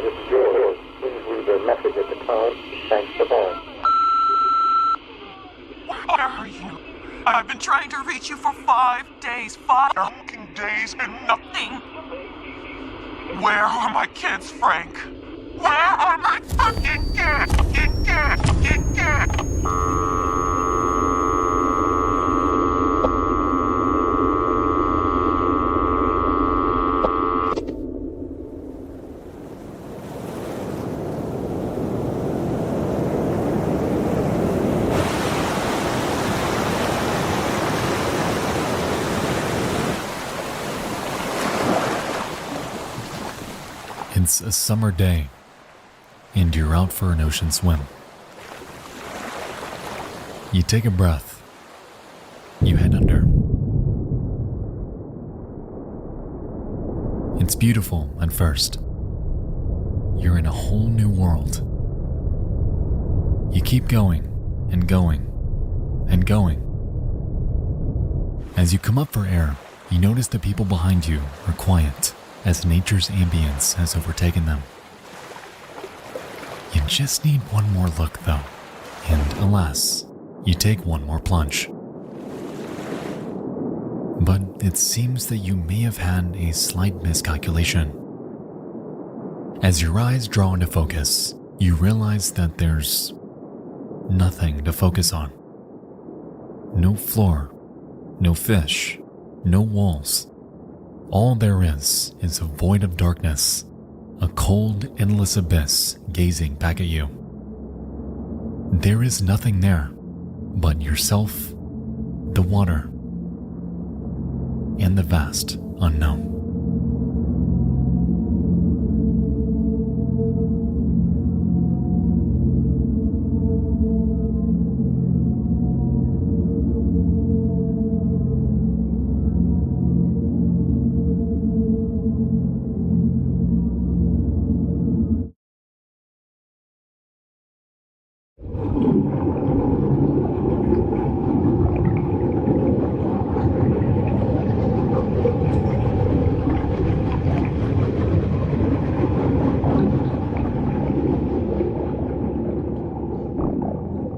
this is George. Please leave a message at the tone. Thanks for calling. Where are you? I've been trying to reach you for 5 days, 5 fucking days, and nothing. Where are my kids, Frank? Where are my fucking kids? Fucking kids? It's a summer day, and you're out for an ocean swim. You take a breath. You head under. It's beautiful at first. You're in a whole new world. You keep going and going and going. As you come up for air, you notice the people behind you are quiet, as nature's ambience has overtaken them. You just need one more look though, and alas, you take one more plunge. But it seems that you may have had a slight miscalculation. As your eyes draw into focus, you realize that there's nothing to focus on. No floor, no fish, no walls. All there is a void of darkness, a cold, endless abyss gazing back at you. There is nothing there but yourself, the water, and the vast unknown.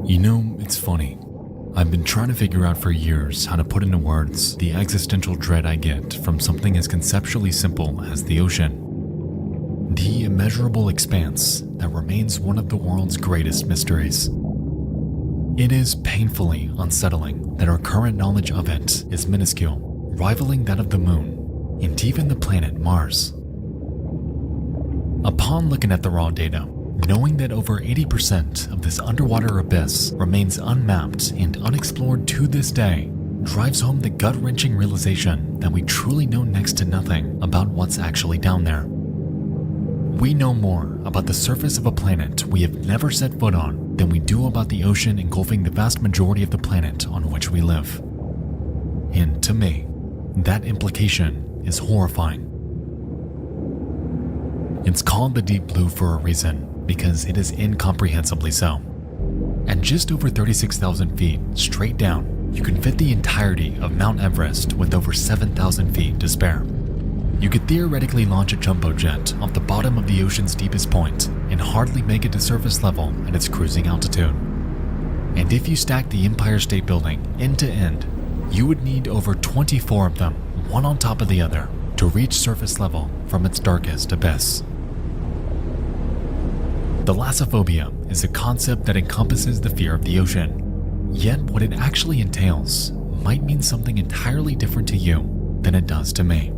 You know, it's funny. I've been trying to figure out for years how to put into words the existential dread I get from something as conceptually simple as the ocean. The immeasurable expanse that remains one of the world's greatest mysteries. It is painfully unsettling that our current knowledge of it is minuscule, rivaling that of the moon, and even the planet Mars. Upon looking at the raw data, knowing that over 80% of this underwater abyss remains unmapped and unexplored to this day, drives home the gut-wrenching realization that we truly know next to nothing about what's actually down there. We know more about the surface of a planet we have never set foot on than we do about the ocean engulfing the vast majority of the planet on which we live. And to me, that implication is horrifying. It's called the deep blue for a reason, because it is incomprehensibly so. At just over 36,000 feet straight down, you can fit the entirety of Mount Everest with over 7,000 feet to spare. You could theoretically launch a jumbo jet off the bottom of the ocean's deepest point and hardly make it to surface level at its cruising altitude. And if you stack the Empire State Building end to end, you would need over 24 of them, one on top of the other, to reach surface level from its darkest abyss. Thalassophobia is a concept that encompasses the fear of the ocean, yet what it actually entails might mean something entirely different to you than it does to me.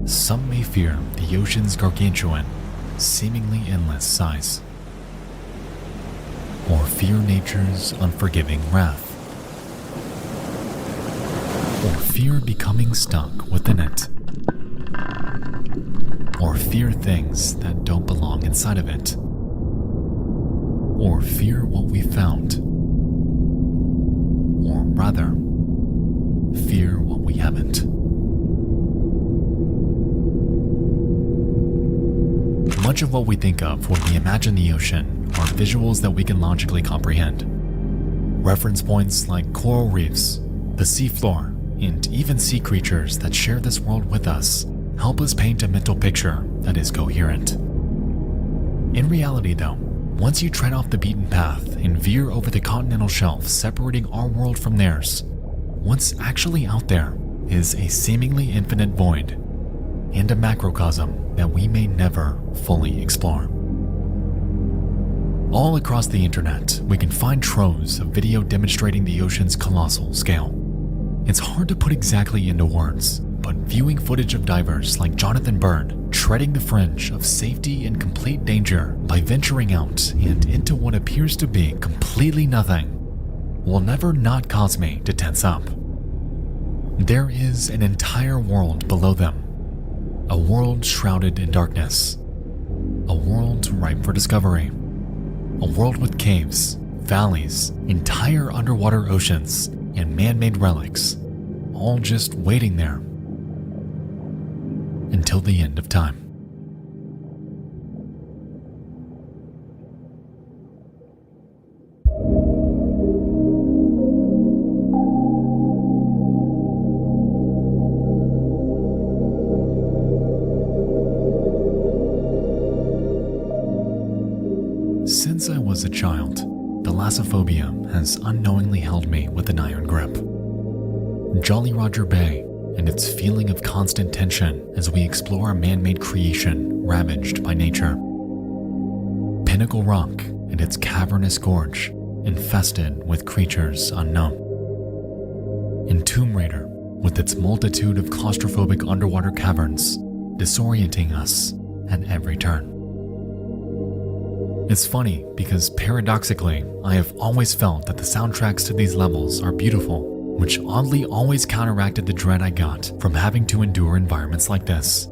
Some may fear the ocean's gargantuan, seemingly endless size, or fear nature's unforgiving wrath, or fear becoming stuck within it, or fear things that don't belong inside of it, or fear what we found, or rather, fear what we haven't. Much of what we think of when we imagine the ocean are visuals that we can logically comprehend. Reference points like coral reefs, the seafloor, and even sea creatures that share this world with us help us paint a mental picture that is coherent. In reality though, once you tread off the beaten path and veer over the continental shelf separating our world from theirs, what's actually out there is a seemingly infinite void and a macrocosm that we may never fully explore. All across the internet, we can find troves of video demonstrating the ocean's colossal scale. It's hard to put exactly into words, but viewing footage of divers like Jonathan Byrd treading the fringe of safety and complete danger by venturing out and into what appears to be completely nothing will never not cause me to tense up. There is an entire world below them, a world shrouded in darkness, a world ripe for discovery, a world with caves, valleys, entire underwater oceans, and man-made relics, all just waiting there until the end of time. Since I was a child, Thalassophobia has unknowingly held me with an iron grip. Jolly Roger Bay and its feeling of constant tension as we explore a man-made creation ravaged by nature. Pinnacle Rock and its cavernous gorge infested with creatures unknown. And Tomb Raider with its multitude of claustrophobic underwater caverns disorienting us at every turn. It's funny because paradoxically, I have always felt that the soundtracks to these levels are beautiful, which oddly always counteracted the dread I got from having to endure environments like this.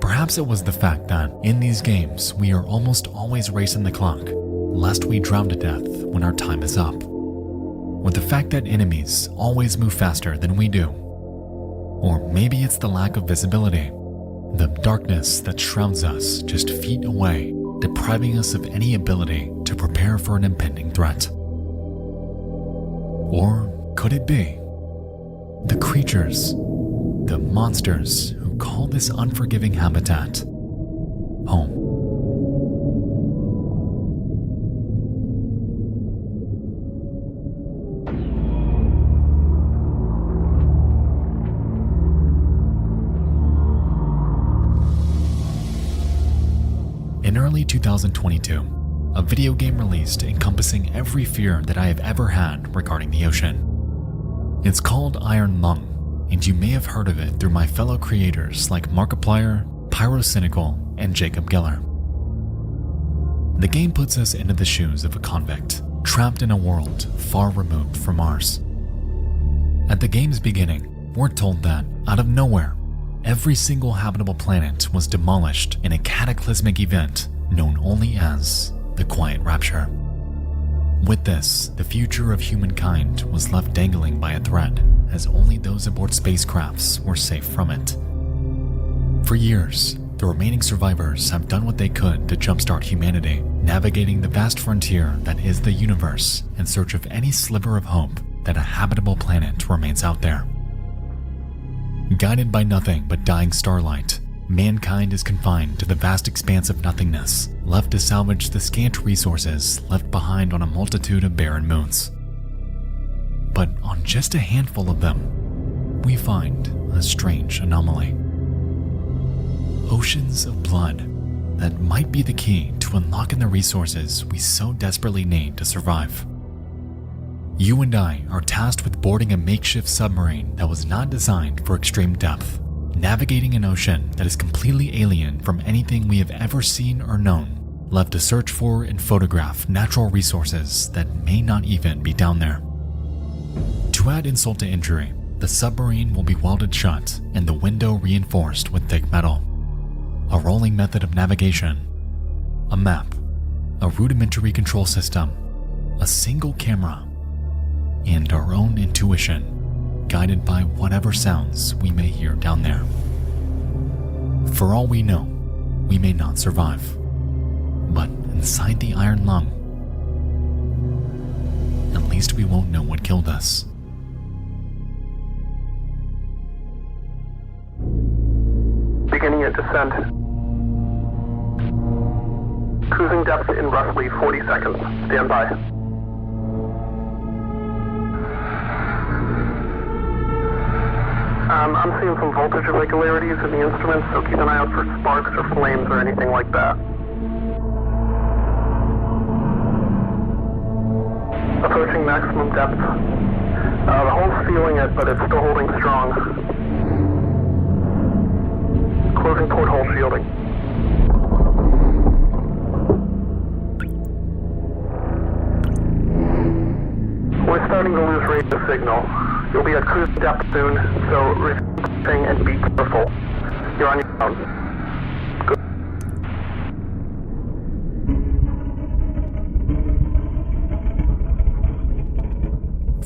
Perhaps it was the fact that, in these games, we are almost always racing the clock, lest we drown to death when our time is up. Or the fact that enemies always move faster than we do. Or maybe it's the lack of visibility, the darkness that shrouds us just feet away, depriving us of any ability to prepare for an impending threat. Or could it be the creatures, the monsters who call this unforgiving habitat home? In early 2022, a video game released encompassing every fear that I have ever had regarding the ocean. It's called Iron Lung, and you may have heard of it through my fellow creators like Markiplier, Pyrocynical, and Jacob Geller. The game puts us into the shoes of a convict, trapped in a world far removed from ours. At the game's beginning, we're told that, out of nowhere, every single habitable planet was demolished in a cataclysmic event known only as the Quiet Rapture. With this, the future of humankind was left dangling by a thread, as only those aboard spacecrafts were safe from it. For years, the remaining survivors have done what they could to jumpstart humanity, navigating the vast frontier that is the universe in search of any sliver of hope that a habitable planet remains out there. Guided by nothing but dying starlight, mankind is confined to the vast expanse of nothingness, left to salvage the scant resources left behind on a multitude of barren moons. But on just a handful of them, we find a strange anomaly. Oceans of blood that might be the key to unlocking the resources we so desperately need to survive. You and I are tasked with boarding a makeshift submarine that was not designed for extreme depth, navigating an ocean that is completely alien from anything we have ever seen or known, left to search for and photograph natural resources that may not even be down there. To add insult to injury, the submarine will be welded shut and the window reinforced with thick metal. A rolling method of navigation, a map, a rudimentary control system, a single camera, and our own intuition, guided by whatever sounds we may hear down there. For all we know, we may not survive, but inside the Iron Lung, at least we won't know what killed us. Beginning your descent. Cruising depth in roughly 40 seconds. Stand by. I'm seeing some voltage irregularities in the instruments, so keep an eye out for sparks or flames or anything like that. Approaching maximum depth. The hull's feeling it, but it's still holding strong. Closing port hull shielding. We're starting to lose radio signal. You'll be at cruise depth soon, so receive and be careful. You're on your own. Good.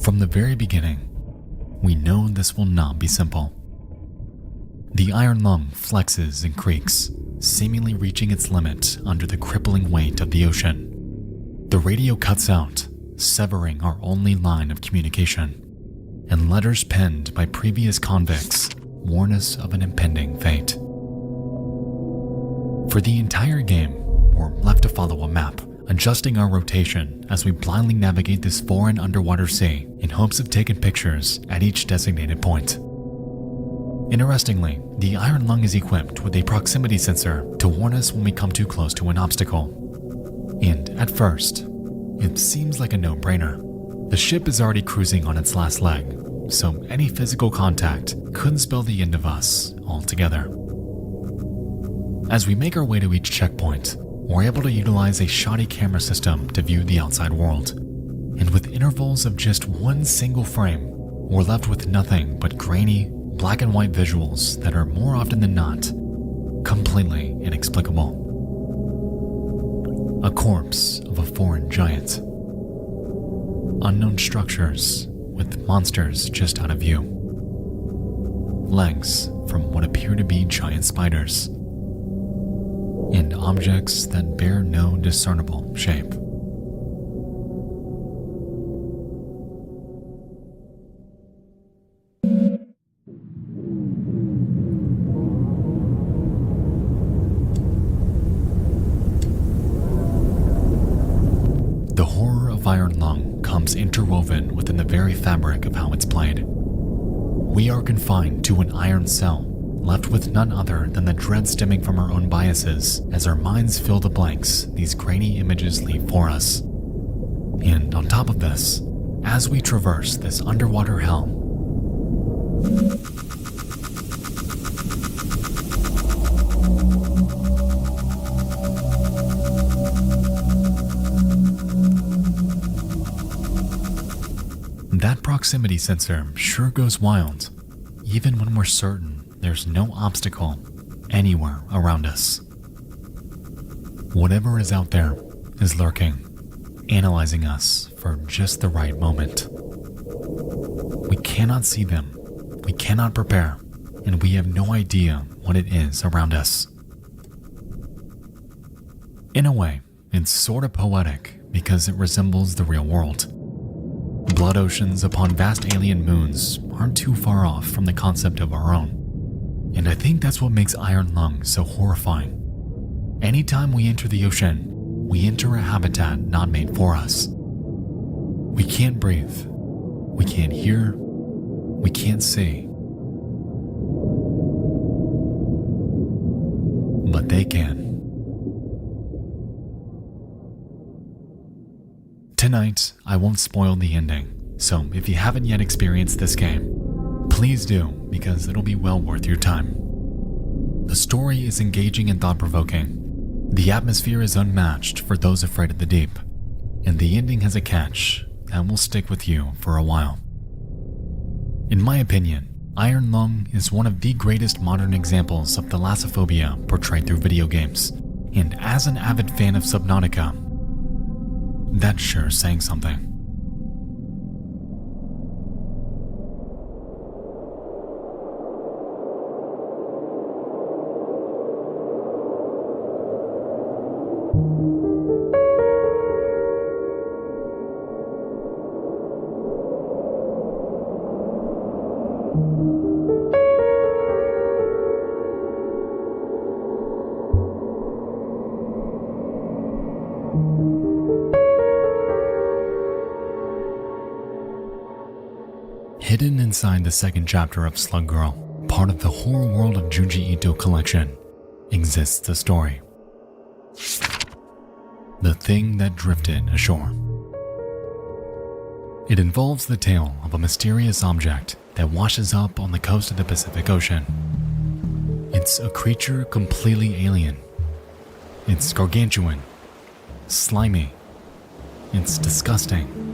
From the very beginning, we know this will not be simple. The iron lung flexes and creaks, seemingly reaching its limit under the crippling weight of the ocean. The radio cuts out, severing our only line of communication, and letters penned by previous convicts warn us of an impending fate. For the entire game, we're left to follow a map, adjusting our rotation as we blindly navigate this foreign underwater sea in hopes of taking pictures at each designated point. Interestingly, the iron lung is equipped with a proximity sensor to warn us when we come too close to an obstacle. And at first, it seems like a no-brainer. The ship is already cruising on its last leg, so any physical contact couldn't spell the end of us altogether. As we make our way to each checkpoint, we're able to utilize a shoddy camera system to view the outside world. And with intervals of just one single frame, we're left with nothing but grainy, black and white visuals that are more often than not completely inexplicable. A corpse of a foreign giant. Unknown structures with monsters just out of view. Legs from what appear to be giant spiders. And objects that bear no discernible shape. The horror of Iron Lung comes interwoven within the very fabric of how it's played. We are confined to an iron cell, left with none other than the dread stemming from our own biases as our minds fill the blanks these grainy images leave for us. And on top of this, as we traverse this underwater hell, that proximity sensor sure goes wild, even when we're certain there's no obstacle anywhere around us. Whatever is out there is lurking, analyzing us for just the right moment. We cannot see them, we cannot prepare, and we have no idea what it is around us. In a way, it's sort of poetic because it resembles the real world. Blood oceans upon vast alien moons aren't too far off from the concept of our own. And I think that's what makes Iron Lung so horrifying. Anytime we enter the ocean, we enter a habitat not made for us. We can't breathe, we can't hear, we can't see. But they can. Tonight, I won't spoil the ending, so if you haven't yet experienced this game, please do, because it'll be well worth your time. The story is engaging and thought-provoking. The atmosphere is unmatched for those afraid of the deep, and the ending has a catch that will stick with you for a while. In my opinion, Iron Lung is one of the greatest modern examples of thalassophobia portrayed through video games, and as an avid fan of Subnautica, that's sure saying something. inside the second chapter of Slug Girl, part of the horror world of Junji Ito collection, exists a story. The Thing That Drifted Ashore. It involves the tale of a mysterious object that washes up on the coast of the Pacific Ocean. It's a creature completely alien. It's gargantuan, slimy, it's disgusting.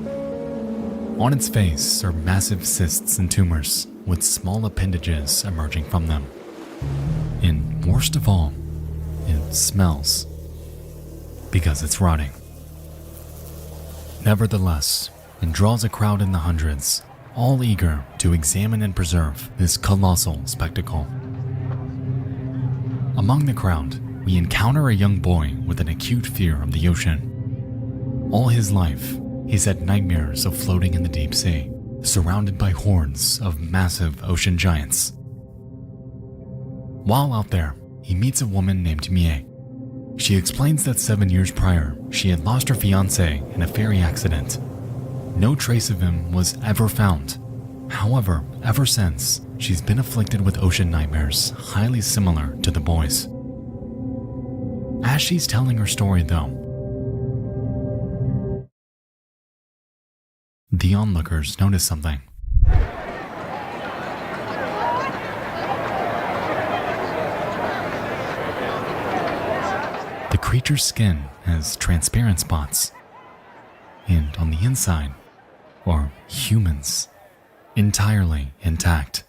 On its face are massive cysts and tumors with small appendages emerging from them. And worst of all, it smells because it's rotting. Nevertheless, it draws a crowd in the hundreds, all eager to examine and preserve this colossal spectacle. Among the crowd, we encounter a young boy with an acute fear of the ocean. All his life, he's had nightmares of floating in the deep sea, surrounded by hordes of massive ocean giants. While out there, he meets a woman named Mie. She explains that 7 years prior, she had lost her fiancé in a ferry accident. No trace of him was ever found. However, ever since, she's been afflicted with ocean nightmares highly similar to the boys. As she's telling her story though, the onlookers notice something. The creature's skin has transparent spots, and on the inside are humans, entirely intact.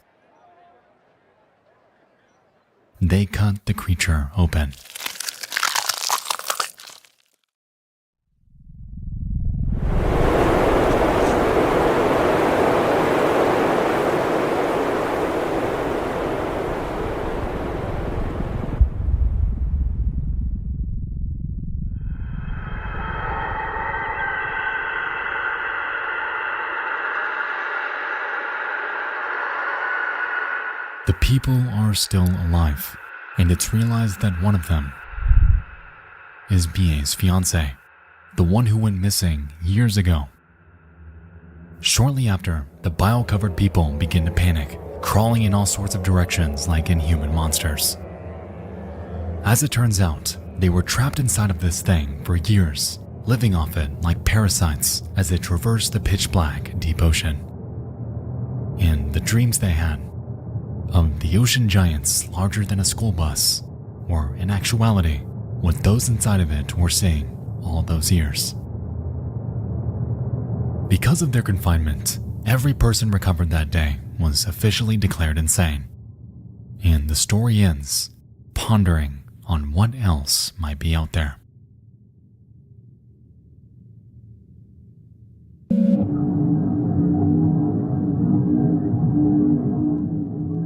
They cut the creature open. The people are still alive, and it's realized that one of them is Bie's fiancé, the one who went missing years ago. Shortly after, the bile-covered people begin to panic, crawling in all sorts of directions like inhuman monsters. As it turns out, they were trapped inside of this thing for years, living off it like parasites as they traversed the pitch-black deep ocean. And the dreams they had of the ocean giants larger than a school bus were, in actuality, what those inside of it were seeing all those years. Because of their confinement, every person recovered that day was officially declared insane. And the story ends pondering on what else might be out there.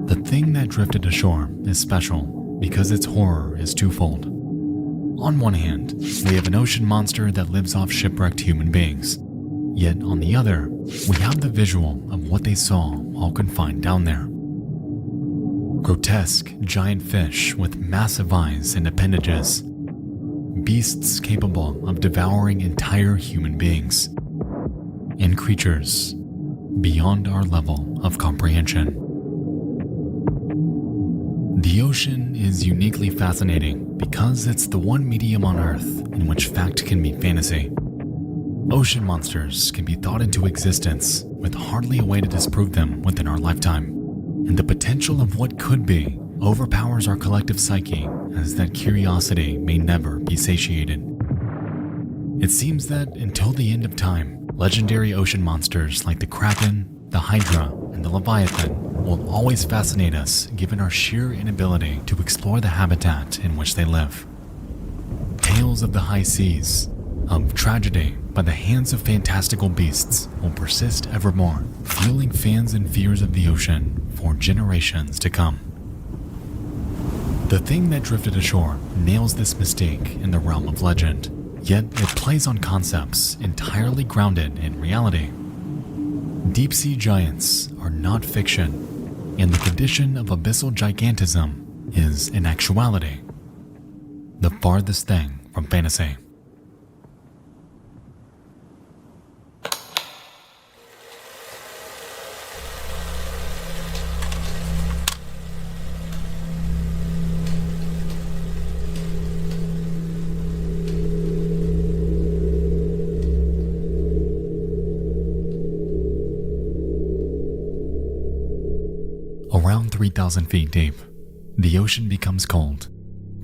The Thing That Drifted Ashore is special because its horror is twofold. On one hand, we have an ocean monster that lives off shipwrecked human beings. Yet on the other, we have the visual of what they saw while confined down there. Grotesque giant fish with massive eyes and appendages. Beasts capable of devouring entire human beings. And creatures beyond our level of comprehension. The ocean is uniquely fascinating because it's the one medium on Earth in which fact can meet fantasy. Ocean monsters can be thought into existence with hardly a way to disprove them within our lifetime, and the potential of what could be overpowers our collective psyche as that curiosity may never be satiated. It seems that until the end of time, legendary ocean monsters like the Kraken, the Hydra, and the Leviathan will always fascinate us given our sheer inability to explore the habitat in which they live. Tales of the high seas, of tragedy by the hands of fantastical beasts will persist evermore, fueling fans and fears of the ocean for generations to come. The Thing That Drifted Ashore nails this mystique in the realm of legend, yet it plays on concepts entirely grounded in reality. Deep-sea giants are not fiction, and the condition of abyssal gigantism is, in actuality, the farthest thing from fantasy. 3,000 feet deep, the ocean becomes cold,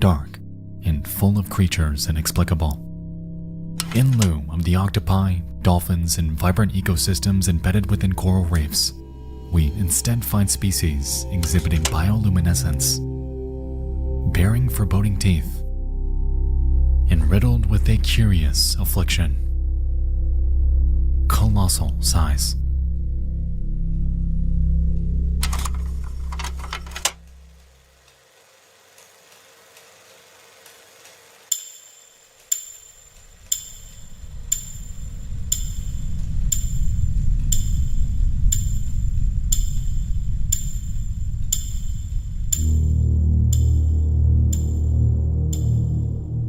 dark, and full of creatures inexplicable. In lieu of the octopi, dolphins, and vibrant ecosystems embedded within coral reefs, we instead find species exhibiting bioluminescence, bearing foreboding teeth, and riddled with a curious affliction: colossal size.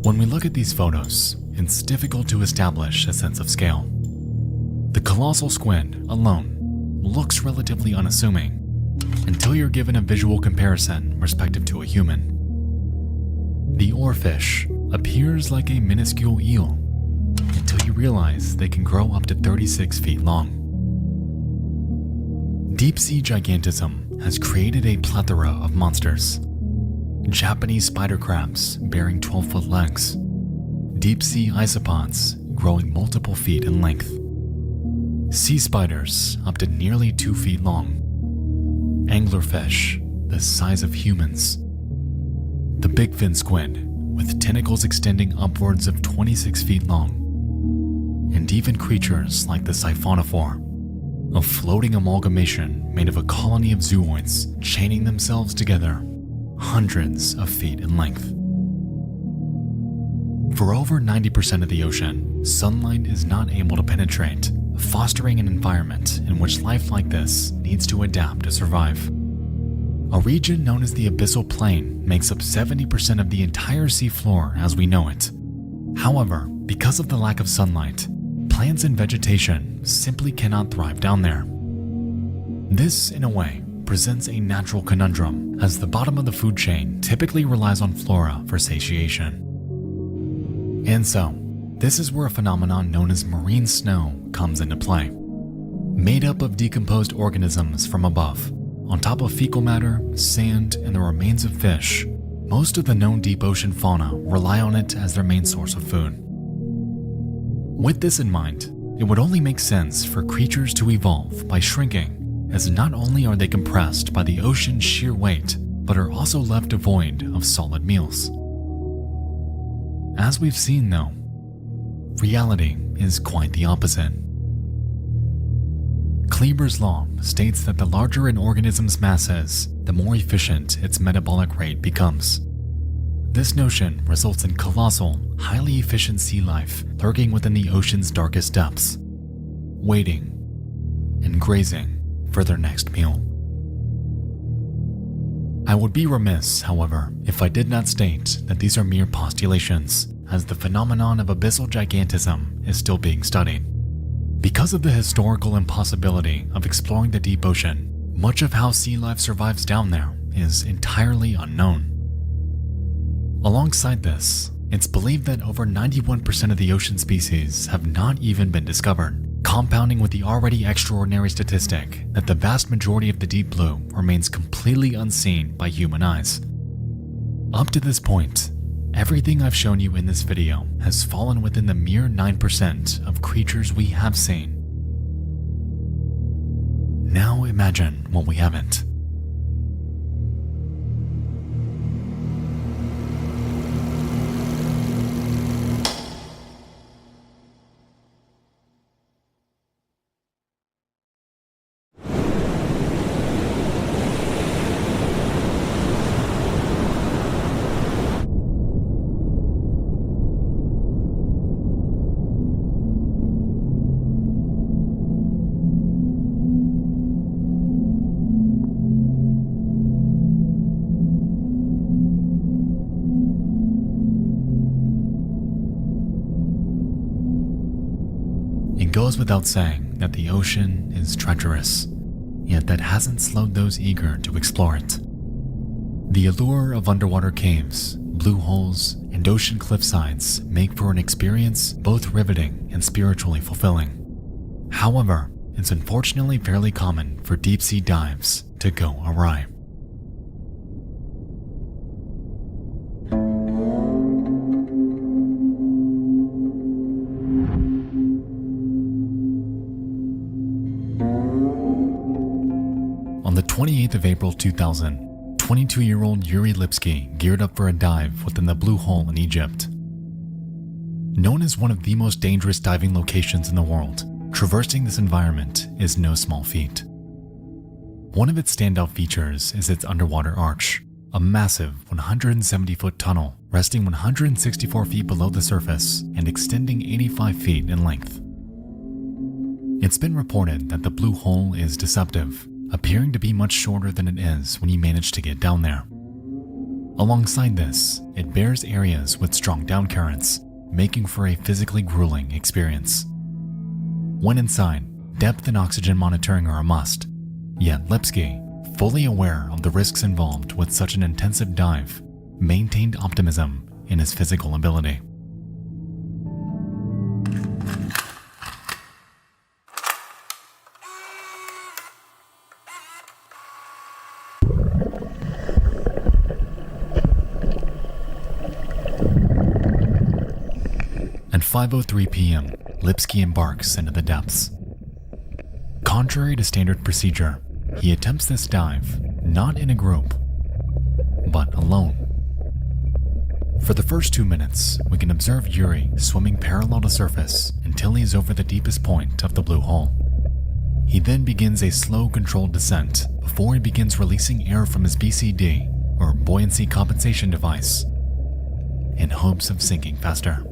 When we look at these photos, it's difficult to establish a sense of scale. The colossal squid alone looks relatively unassuming until you're given a visual comparison respective to a human. The oarfish appears like a minuscule eel until you realize they can grow up to 36 feet long. Deep-sea gigantism has created a plethora of monsters. Japanese spider crabs bearing 12-foot legs, deep-sea isopods growing multiple feet in length, sea spiders up to nearly 2 feet long, anglerfish the size of humans, the bigfin squid with tentacles extending upwards of 26 feet long, and even creatures like the siphonophore, a floating amalgamation made of a colony of zooids chaining themselves together hundreds of feet in length. For over 90% of the ocean, sunlight is not able to penetrate, fostering an environment in which life like this needs to adapt to survive. A region known as the abyssal plain makes up 70% of the entire seafloor as we know it. However, because of the lack of sunlight, plants and vegetation simply cannot thrive down there. This, in a way, presents a natural conundrum, as the bottom of the food chain typically relies on flora for satiation. And so, this is where a phenomenon known as marine snow comes into play. Made up of decomposed organisms from above, on top of fecal matter, sand, and the remains of fish, most of the known deep ocean fauna rely on it as their main source of food. With this in mind, it would only make sense for creatures to evolve by shrinking, as not only are they compressed by the ocean's sheer weight, but are also left devoid of solid meals. As we've seen though, reality is quite the opposite. Kleber's law states that the larger an organism's mass is, the more efficient its metabolic rate becomes. This notion results in colossal, highly efficient sea life lurking within the ocean's darkest depths, waiting and grazing for their next meal. I would be remiss, however, if I did not state that these are mere postulations, as the phenomenon of abyssal gigantism is still being studied. Because of the historical impossibility of exploring the deep ocean, much of how sea life survives down there is entirely unknown. Alongside this, it's believed that over 91% of the ocean species have not even been discovered, compounding with the already extraordinary statistic that the vast majority of the deep blue remains completely unseen by human eyes. Up to this point, everything I've shown you in this video has fallen within the mere 9% of creatures we have seen. Now imagine what we haven't. It goes without saying that the ocean is treacherous, yet that hasn't slowed those eager to explore it. The allure of underwater caves, blue holes, and ocean cliffsides make for an experience both riveting and spiritually fulfilling. However, it's unfortunately fairly common for deep-sea dives to go awry. 28th of April 2000, 22-year-old Yuri Lipsky geared up for a dive within the Blue Hole in Egypt. Known as one of the most dangerous diving locations in the world, traversing this environment is no small feat. One of its standout features is its underwater arch, a massive 170-foot tunnel resting 164 feet below the surface and extending 85 feet in length. It's been reported that the Blue Hole is deceptive, appearing to be much shorter than it is when you manage to get down there. Alongside this, it bears areas with strong down currents, making for a physically grueling experience. When inside, depth and oxygen monitoring are a must, yet Lipsky, fully aware of the risks involved with such an intensive dive, maintained optimism in his physical ability. At 5:03 p.m., Lipsky embarks into the depths. Contrary to standard procedure, he attempts this dive not in a group, but alone. For the first 2 minutes, we can observe Yuri swimming parallel to surface until he's over the deepest point of the Blue Hole. He then begins a slow, controlled descent before he begins releasing air from his BCD, or buoyancy compensation device, in hopes of sinking faster.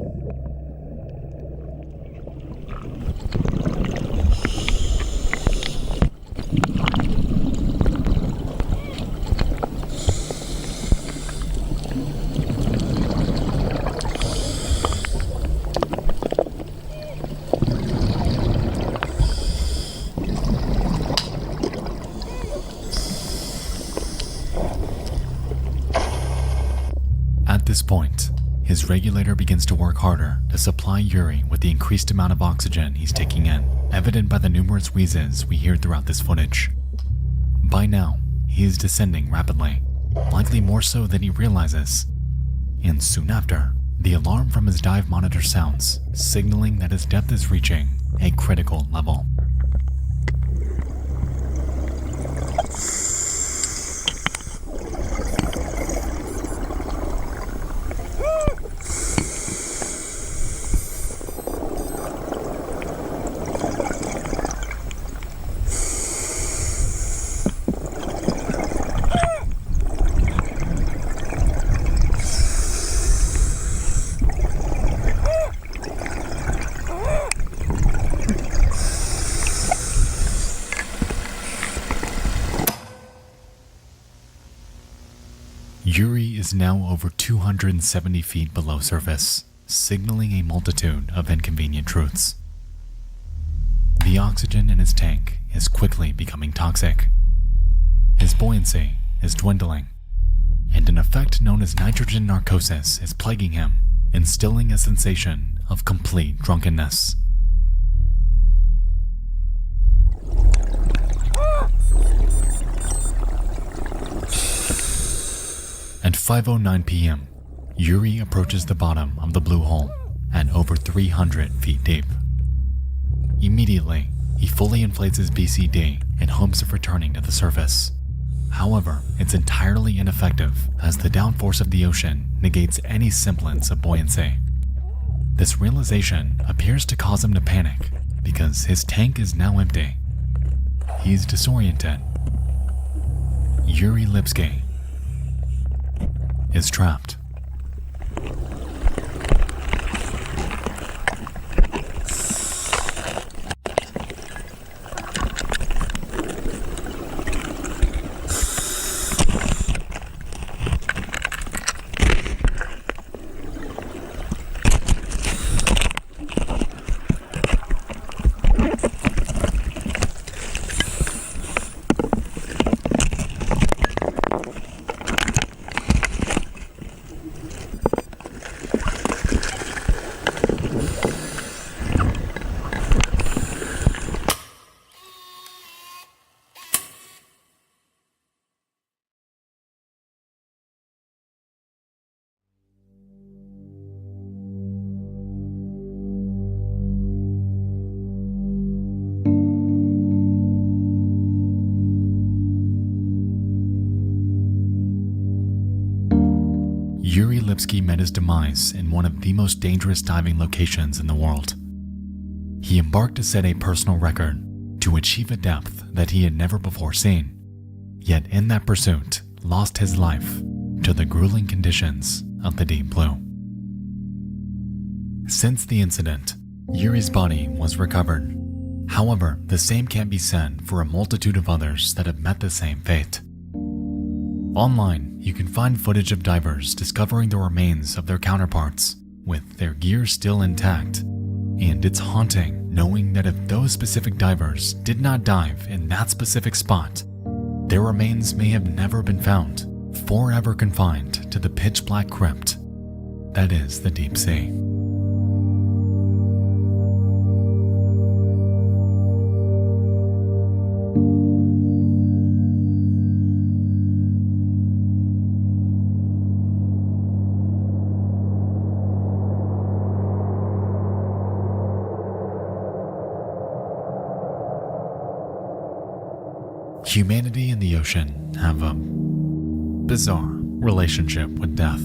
At this point, his regulator begins to work harder to supply Yuri with the increased amount of oxygen he's taking in, evident by the numerous wheezes we hear throughout this footage. By now, he is descending rapidly, likely more so than he realizes, and soon after, the alarm from his dive monitor sounds, signaling that his depth is reaching a critical level. Yuri is now over 270 feet below surface, signaling a multitude of inconvenient truths. The oxygen in his tank is quickly becoming toxic. His buoyancy is dwindling, and an effect known as nitrogen narcosis is plaguing him, instilling a sensation of complete drunkenness. At 5:09 p.m., Yuri approaches the bottom of the Blue Hole at over 300 feet deep. Immediately, he fully inflates his BCD in hopes of returning to the surface. However, it's entirely ineffective as the downforce of the ocean negates any semblance of buoyancy. This realization appears to cause him to panic because his tank is now empty. He's disoriented. Yuri Lipsky is trapped. Lipsky met his demise in one of the most dangerous diving locations in the world. He embarked to set a personal record to achieve a depth that he had never before seen, yet in that pursuit lost his life to the grueling conditions of the deep blue. Since the incident, Yuri's body was recovered. However, the same can't be said for a multitude of others that have met the same fate. Online, you can find footage of divers discovering the remains of their counterparts with their gear still intact, and it's haunting knowing that if those specific divers did not dive in that specific spot, their remains may have never been found, forever confined to the pitch-black crypt that is the deep sea. Humanity and the ocean have a bizarre relationship with death.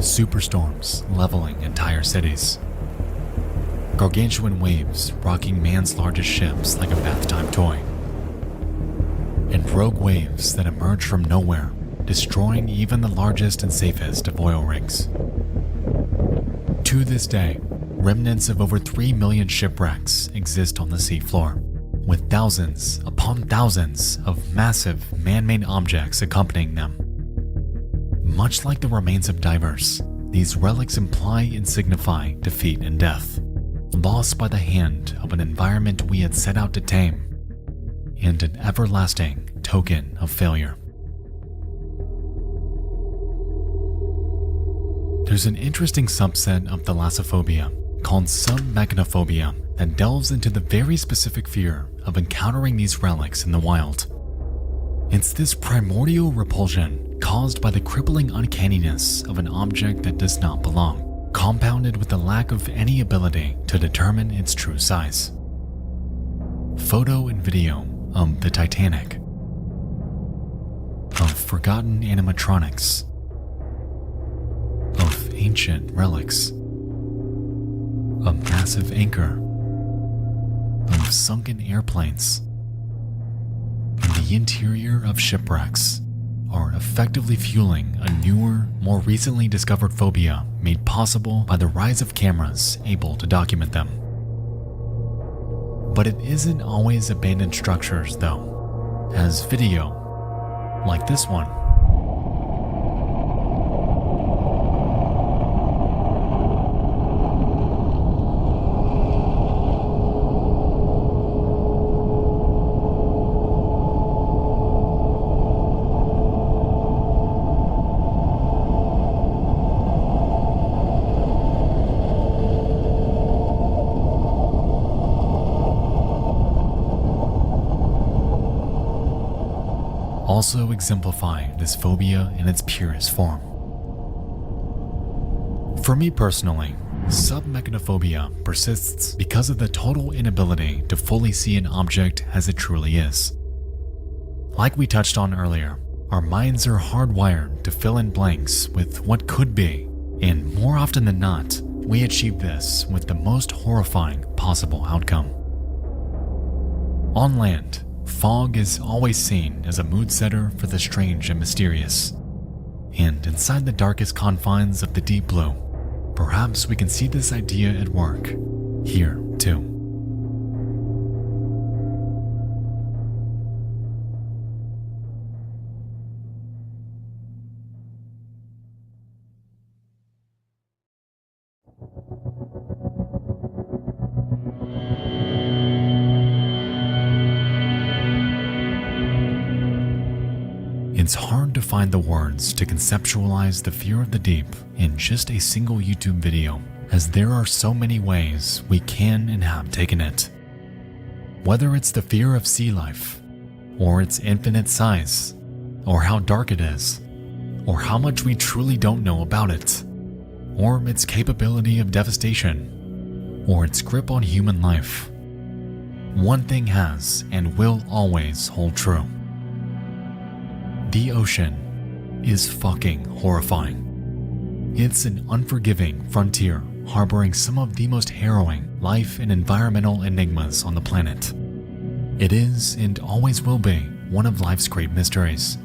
Superstorms leveling entire cities. Gargantuan waves rocking man's largest ships like a bath-time toy. And rogue waves that emerge from nowhere, destroying even the largest and safest of oil rigs. To this day, remnants of over 3 million shipwrecks exist on the seafloor, with thousands upon thousands of massive man-made objects accompanying them. Much like the remains of divers, these relics imply and signify defeat and death, lost by the hand of an environment we had set out to tame, and an everlasting token of failure. There's an interesting subset of thalassophobia called submechanophobia that delves into the very specific fear of encountering these relics in the wild. It's this primordial repulsion caused by the crippling uncanniness of an object that does not belong, compounded with the lack of any ability to determine its true size. Photo and video of the Titanic, of forgotten animatronics, of ancient relics, a massive anchor, of sunken airplanes, and the interior of shipwrecks are effectively fueling a newer, more recently discovered phobia made possible by the rise of cameras able to document them. But it isn't always abandoned structures though, as video, like this one, also exemplify this phobia in its purest form. For me personally, submechanophobia persists because of the total inability to fully see an object as it truly is. Like we touched on earlier, our minds are hardwired to fill in blanks with what could be, and more often than not, we achieve this with the most horrifying possible outcome. On land, fog is always seen as a mood setter for the strange and mysterious. And inside the darkest confines of the deep blue, perhaps we can see this idea at work here too. It's hard to find the words to conceptualize the fear of the deep in just a single YouTube video, as there are so many ways we can and have taken it. Whether it's the fear of sea life, or its infinite size, or how dark it is, or how much we truly don't know about it, or its capability of devastation, or its grip on human life. one thing has and will always hold true. The ocean is fucking horrifying. It's an unforgiving frontier harboring some of the most harrowing life and environmental enigmas on the planet. It is and always will be one of life's great mysteries,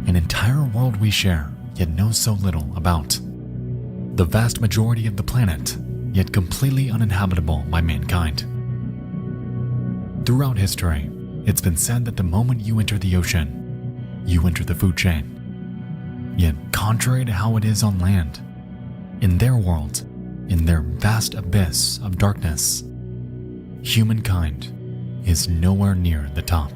an entire world we share yet know so little about. The vast majority of the planet, yet completely uninhabitable by mankind. Throughout history, it's been said that the moment you enter the ocean, you enter the food chain. Yet, contrary to how it is on land, in their world, in their vast abyss of darkness, humankind is nowhere near the top.